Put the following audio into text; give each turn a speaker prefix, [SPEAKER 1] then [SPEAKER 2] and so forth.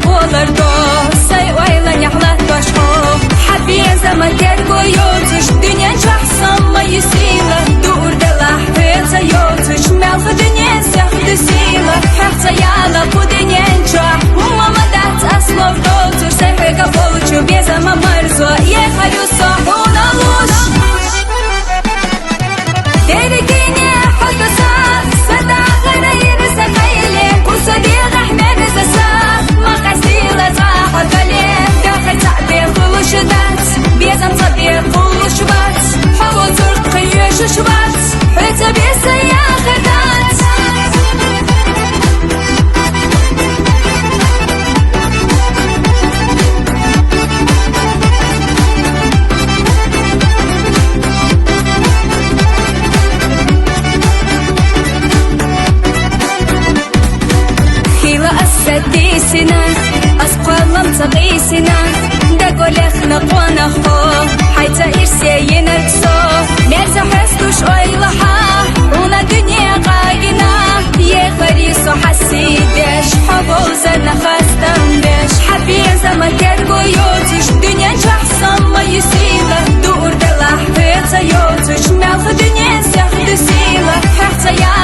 [SPEAKER 1] болар досай ойлан яхлат башко Хабия заматер боётуш Дünyen жақсам мою сила Дурдала хыца ётуш Мелха дünyen сяхты сила Хахца яла пуденен ча Умама дат аслов дотуш Сэхэга получу безама мэрзо Ехалю сахуна луш Терекине хатаса Сада гана ирса кайли Куса бега хмер заса Макасила заха гален Дахай цабе хулуш дат Безам цабе хулуш бат Хаву зурт кыйыш шват Это беса яха дат سديسنا أسقلم تغيسنا دقولخ نقوانا خو حيتا إرسينا الكسو ميرزا حسدوش أيلحا ونا دنيا غاقنا يخريسو حسيدش حبوزنا خاستندش حبيا زما كربو يوتش دنيا جحسن ما يسيلا دور دلح بيتا يوتش مالخ دنيا سيخدو سيلا حقتا يا